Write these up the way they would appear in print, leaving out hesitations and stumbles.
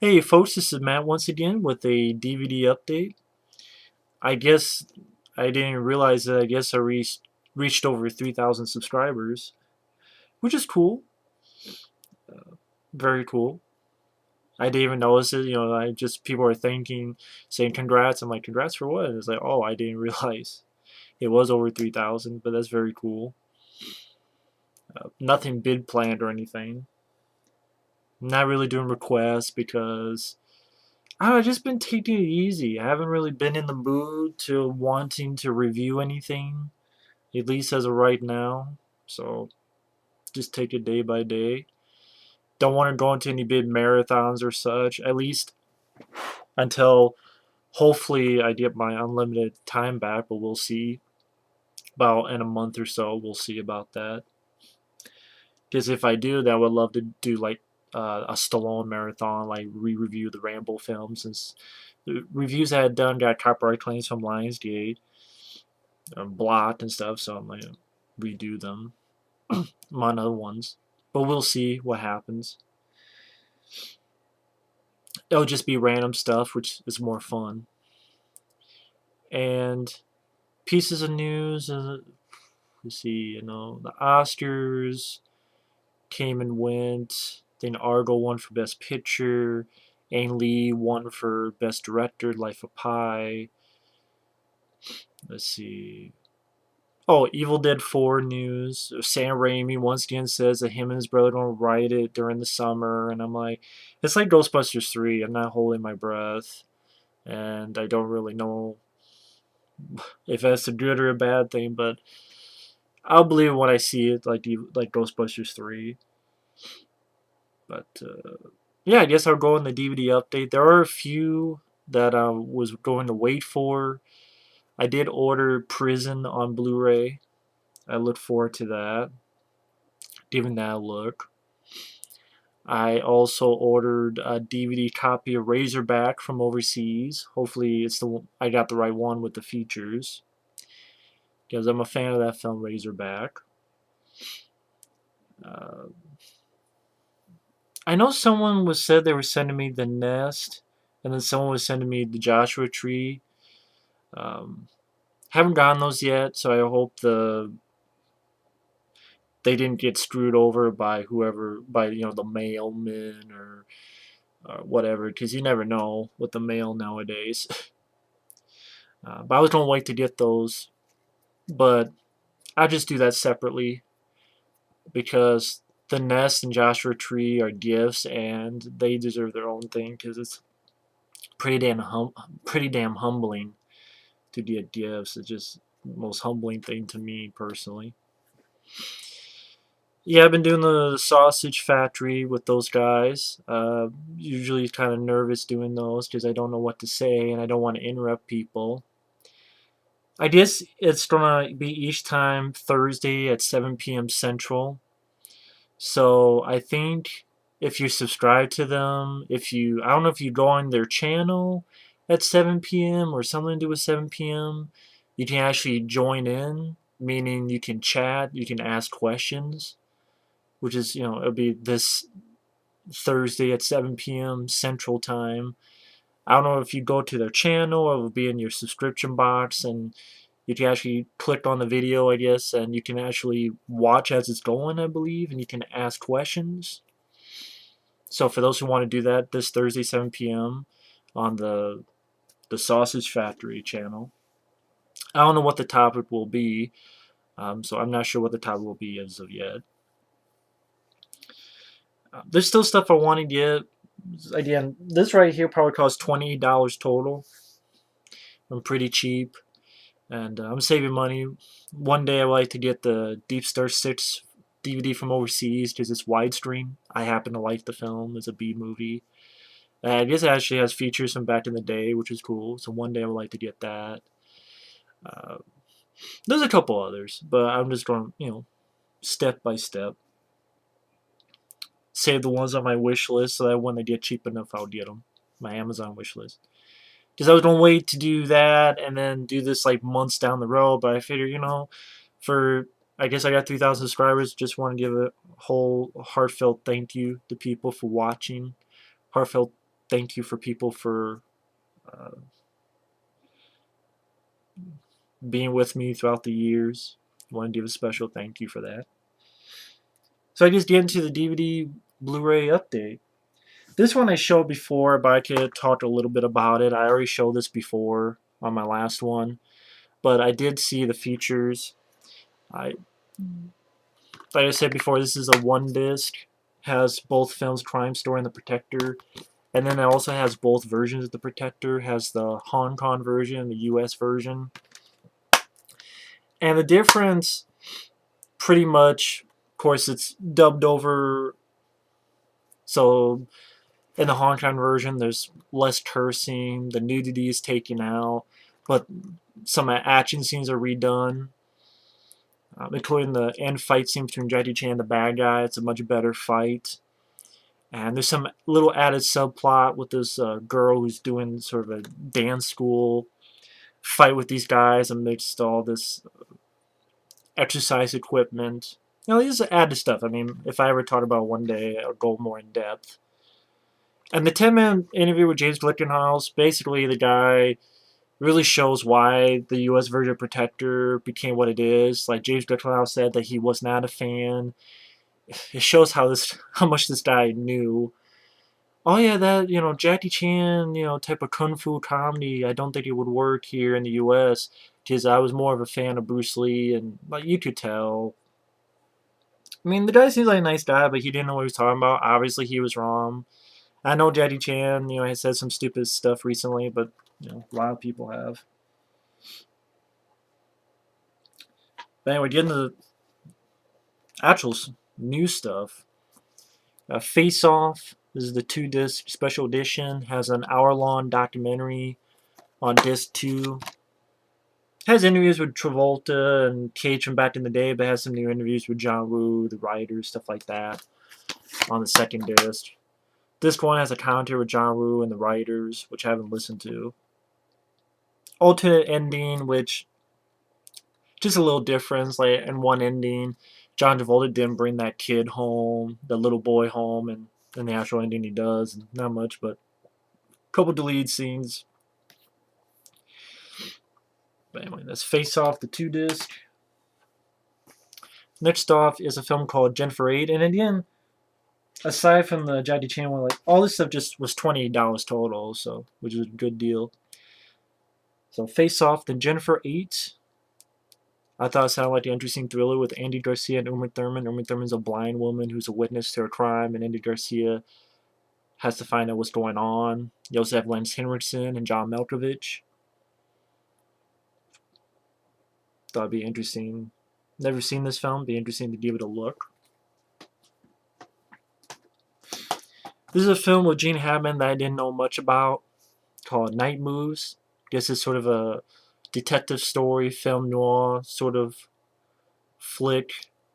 Hey folks, this is Matt once again with a DVD update. I guess I didn't realize that I reached over 3,000 subscribers, which is cool. Very cool. I didn't even notice it. I just people are thanking, saying congrats. I'm like, congrats for what? And it's like, oh, I didn't realize it was over 3,000, but that's very cool. Nothing big planned or anything. Not really doing requests because I've just been taking it easy. I haven't really been in the mood to wanting to review anything, at least as of right now. So just take it day by day. Don't want to go into any big marathons or such, at least until hopefully I get my unlimited time back, but we'll see. About in a month or so, we'll see about that. Because if I do, then I would love to do like a Stallone marathon, like re-review the Rambo films, since the reviews I had done got copyright claims from Lionsgate, blocked and stuff. So I'm gonna redo them on other ones. But we'll see what happens. It'll just be random stuff, which is more fun. And pieces of news. Let's see, the Oscars came and went. Then Argo won for Best Picture. Ang Lee won for Best Director, Life of Pi. Let's see. Oh, Evil Dead 4 news. Sam Raimi once again says that him and his brother gonna write it during the summer, and I'm like, it's like Ghostbusters 3. I'm not holding my breath, and I don't really know if that's a good or a bad thing, but I'll believe it when I see it, like Ghostbusters 3. But yeah, I guess I'll go in the DVD update. There are a few that I was going to wait for. I did order Prison on Blu-ray. I look forward to that, giving that a look. I also ordered a DVD copy of Razorback from overseas. Hopefully, I got the right one with the features, because I'm a fan of that film, Razorback. Uh, I know someone was said they were sending me The Nest, and then someone was sending me The Joshua Tree. Um, haven't gotten those yet, so I hope they didn't get screwed over by whoever, by the mailman or whatever, because you never know with the mail nowadays. But I was gonna wait to get those, but I'll just do that separately because the Nest and Joshua Tree are gifts and they deserve their own thing because it's pretty damn humbling to get gifts. It's just the most humbling thing to me personally. Yeah, I've been doing the sausage factory with those guys. Usually kind of nervous doing those because I don't know what to say and I don't want to interrupt people. I guess it's gonna be each time Thursday at 7 p.m. Central. So I think if you subscribe to them, I don't know if you go on their channel at 7 p.m. or something to do with 7 p.m., you can actually join in, meaning you can chat, you can ask questions, which is, it'll be this Thursday at 7 p.m. Central Time. I don't know if you go to their channel or it'll be in your subscription box, and you can actually click on the video, I guess, and you can actually watch as it's going, I believe, and you can ask questions. So for those who want to do that, this Thursday, 7 p.m. on the Sausage Factory channel. I don't know what the topic will be, so I'm not sure what the topic will be as of yet. There's still stuff I want to get. Again, this right here probably costs $28 total. I'm pretty cheap, and I'm saving money. One day I would like to get the Deep Star 6 DVD from overseas because it's widescreen. I happen to like the film. It's a B movie. I guess it actually has features from back in the day, which is cool. So one day I would like to get that. Uh, there's a couple others, but I'm just going, step by step. Save the ones on my wish list so that when they get cheap enough, I'll get them. My Amazon wish list. Because I was going to wait to do that and then do this like months down the road, but I figure, for I guess I got 3,000 subscribers. Just want to give a whole heartfelt thank you to people for watching. Heartfelt thank you for people for uh, being with me throughout the years. I want to give a special thank you for that. So I just get into the DVD Blu-ray update. This one I showed before, but I could talk a little bit about it. I already showed this before on my last one, but I did see the features. I, like I said before, this is a one disc. Has both films, Crime Story and The Protector, and then it also has both versions of The Protector. Has the Hong Kong version and the U.S. version, and the difference, pretty much, of course, it's dubbed over. So in the Hong Kong version, there's less cursing, the nudity is taken out, but some action scenes are redone, including the end fight scene between Jackie Chan and the bad guy. It's a much better fight. And there's some little added subplot with this girl who's doing sort of a dance school fight with these guys amidst all this exercise equipment. You know, these are added stuff. I mean, if I ever talk about it one day, I'll go more in depth. And the 10-minute interview with James Glickenhaus, basically the guy really shows why the U.S. version of Protector became what it is. Like James Glickenhaus said that he was not a fan. It shows how much this guy knew. Oh yeah, that Jackie Chan type of kung fu comedy. I don't think it would work here in the U.S. because I was more of a fan of Bruce Lee, and like you could tell. I mean, the guy seems like a nice guy, but he didn't know what he was talking about. Obviously, he was wrong. I know Jackie Chan, has said some stupid stuff recently, but a lot of people have. But anyway, getting to the actual new stuff. Face Off. This is the 2-disc special edition. Has an hour-long documentary on disc 2. Has interviews with Travolta and Cage from back in the day, but has some new interviews with John Woo, the writers, stuff like that on the second disc. Disc 1 has a commentary with John Woo and the writers, which I haven't listened to. Alternate ending, which just a little difference. Like in one ending, John Travolta didn't bring that kid home, the little boy home, and in the actual ending he does. Not much, but a couple deleted scenes. But anyway, that's Face Off, the 2-disc. Next off is a film called Jennifer 8, and again, aside from the Jackie Chan one, like all this stuff just was $28 total, so which is a good deal. So Face Off, the Jennifer 8. I thought it sounded like an interesting thriller with Andy Garcia and Uma Thurman. Uma Thurman's a blind woman who's a witness to a crime, and Andy Garcia has to find out what's going on. You also have Lance Henriksen and John Malkovich. Thought it'd be interesting. Never seen this film. Be interesting to give it a look. This is a film with Gene Hackman that I didn't know much about, called Night Moves. Guess it's sort of a detective story, film noir sort of flick.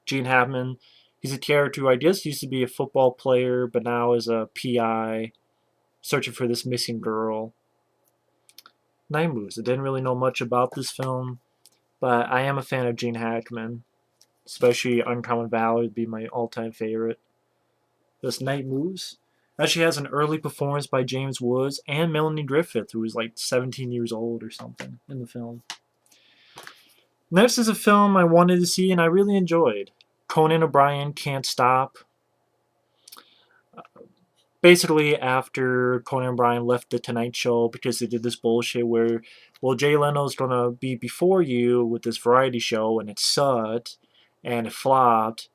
Gene Hackman, he's a character who I guess used to be a football player, but now is a PI searching for this missing girl. Night Moves. I didn't really know much about this film, but I am a fan of Gene Hackman, especially Uncommon Valor would be my all-time favorite. This Night Moves actually has an early performance by James Woods and Melanie Griffith, who was like 17 years old or something in the film. Next is a film I wanted to see and I really enjoyed. Conan O'Brien Can't Stop. Basically, after Conan O'Brien left The Tonight Show because they did this bullshit where, well, Jay Leno's going to be before you with this variety show, and it sucked, and it flopped,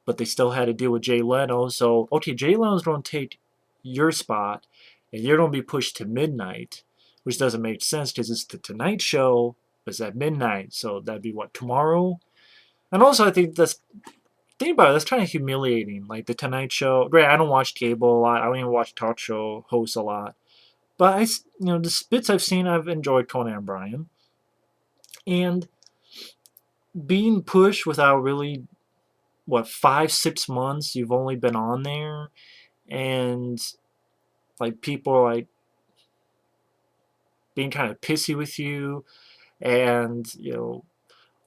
but they still had to deal with Jay Leno, so, okay, Jay Leno's going to take your spot, and you're going to be pushed to midnight, which doesn't make sense because it's The Tonight Show, but it's at midnight, so that'd be, what, tomorrow? And also, I think think about it, that's kind of humiliating. Like The Tonight Show. Great, I don't watch cable a lot. I don't even watch talk show hosts a lot. But the bits I've seen, I've enjoyed Conan O'Brien. And being pushed without really, 5-6 months you've only been on there, and like people are like being kind of pissy with you, and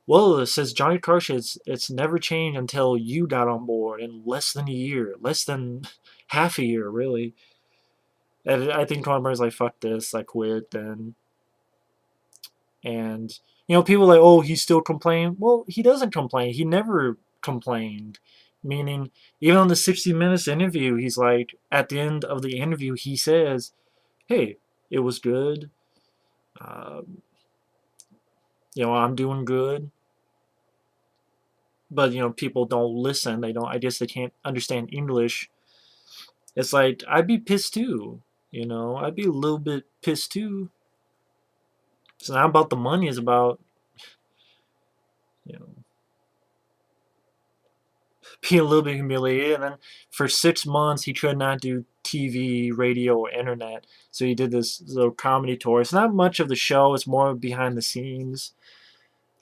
well, it says Johnny Carson, it's never changed until you got on board in less than a year, less than half a year, really. And I think Conan O'Brien's like, fuck this, I quit then. And people are like, oh, he still complained. Well, he doesn't complain. He never complained. Meaning, even on the 60 Minutes interview, he's like, at the end of the interview, he says, hey, it was good. Um, I'm doing good. But, people don't listen. They don't, I guess they can't understand English. It's like, I'd be pissed too. I'd be a little bit pissed too. It's not about the money, it's about, you know, being a little bit humiliated. And then for 6 months, he could not do TV, radio, or internet. So he did this little comedy tour. It's not much of the show, it's more behind the scenes.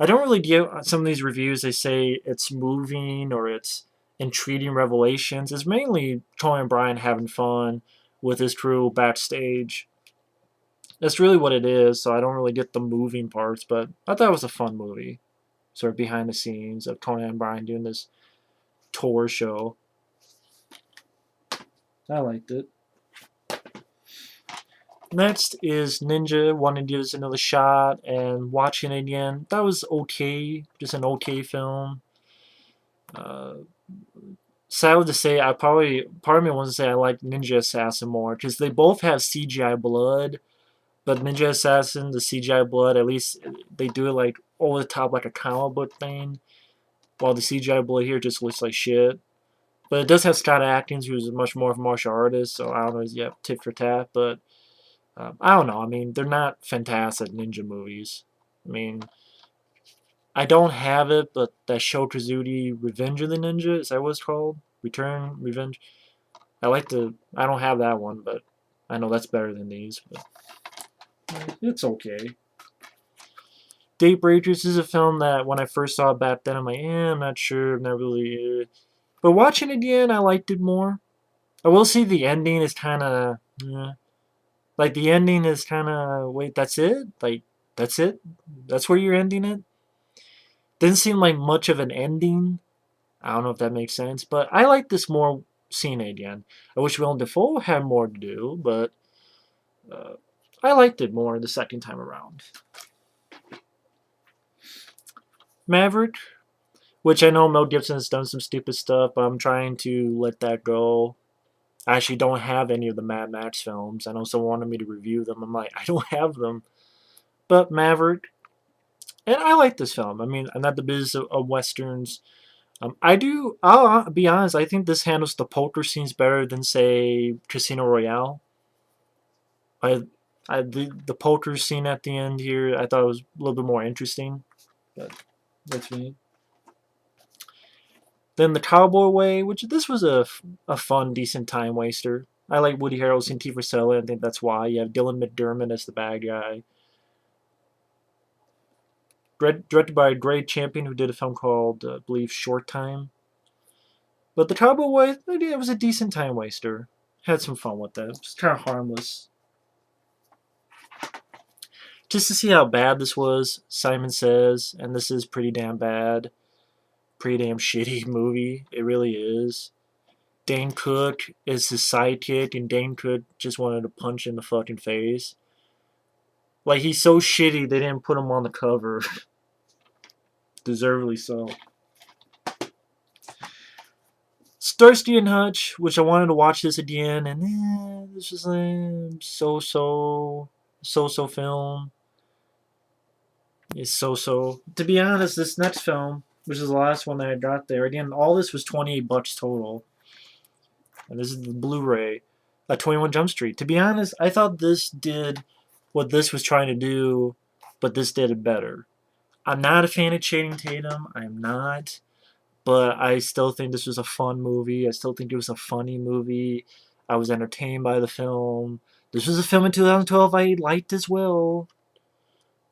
I don't really get some of these reviews. They say it's moving or it's intriguing revelations. It's mainly Conan O'Brien having fun with his crew backstage. That's really what it is, so I don't really get the moving parts, but I thought it was a fun movie. Sort of behind the scenes of Conan O'Brien doing this tour show. I liked it. Next is Ninja. Wanted to give this another shot and watching it again. That was okay. Just an okay film. Uh, Sad to say, part of me wants to say I like Ninja Assassin more because they both have CGI blood, but Ninja Assassin, the CGI blood, at least they do it like over the top, like a comic book thing, while the CGI blood here just looks like shit. But it does have Scott Adkins, who's much more of a martial artist, so I don't know, yeah, tit for tat, but I don't know. I mean, they're not fantastic ninja movies. I mean, I don't have it, but that Sho Kosugi Revenge of the Ninja, is that what it's called? Return, Revenge? I don't have that one, but I know that's better than these, but it's okay. Datebreakers is a film that when I first saw it back then, I'm like, I'm not sure, I'm not really. But watching it again, I liked it more. I will say the ending is kind of, like the ending is kind of, wait, that's it? Like, that's it? That's where you're ending it? Didn't seem like much of an ending. I don't know if that makes sense, but I like this more seeing it again. I wish Willem Dafoe had more to do, but uh, I liked it more the second time around. Maverick, which I know Mel Gibson has done some stupid stuff, but I'm trying to let that go. I actually don't have any of the Mad Max films. I know someone wanted me to review them. I'm like, I don't have them. But Maverick, and I like this film. I mean, I'm not the business of westerns. I'll be honest, I think this handles the poker scenes better than, say, Casino Royale. I, the poker scene at the end here, I thought it was a little bit more interesting. But that's me. Then The Cowboy Way, which this was a fun, decent time waster. I like Woody Harrelson, Kiefer Sutherland. I think that's why. You have Dylan McDermott as the bad guy. Directed by Greg Champion, who did a film called, I believe, Short Time. But The Cowboy Way, it was a decent time waster. Had some fun with that. It's kind of harmless. Just to see how bad this was, Simon Says, and this is pretty damn bad. Pretty damn shitty movie. It really is. Dane Cook is his sidekick, and Dane Cook just wanted to punch in the fucking face. Like, he's so shitty they didn't put him on the cover. Deservedly so. Starsky and Hutch, which I wanted to watch this again, and this is a so-so film. It's so-so. To be honest, this next film, which is the last one that I got there, again, all this was $28 total. And this is the Blu-ray, 21 Jump Street. To be honest, I thought this did what this was trying to do, but this did it better. I'm not a fan of Channing Tatum. I'm not. But I still think this was a fun movie. I still think it was a funny movie. I was entertained by the film. This was a film in 2012 I liked as well.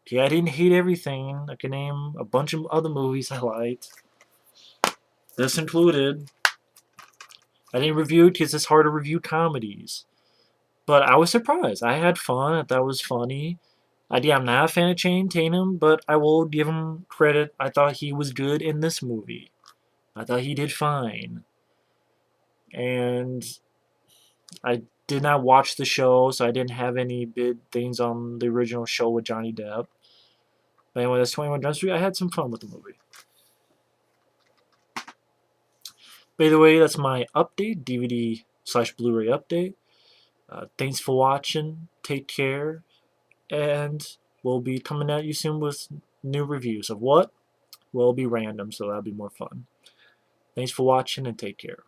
Okay, I didn't hate everything. I can name a bunch of other movies I liked. This included. I didn't review it because it's hard to review comedies. But I was surprised. I had fun. I thought it was funny. I'm not a fan of Channing Tatum, but I will give him credit. I thought he was good in this movie. I thought he did fine. And I did not watch the show, so I didn't have any big things on the original show with Johnny Depp. But anyway, that's 21 Jump Street. I had some fun with the movie. By the way, that's my update, DVD/Blu-ray update. Thanks for watching. Take care. And we'll be coming at you soon with new reviews of what? Will be random, so that'll be more fun. Thanks for watching and take care.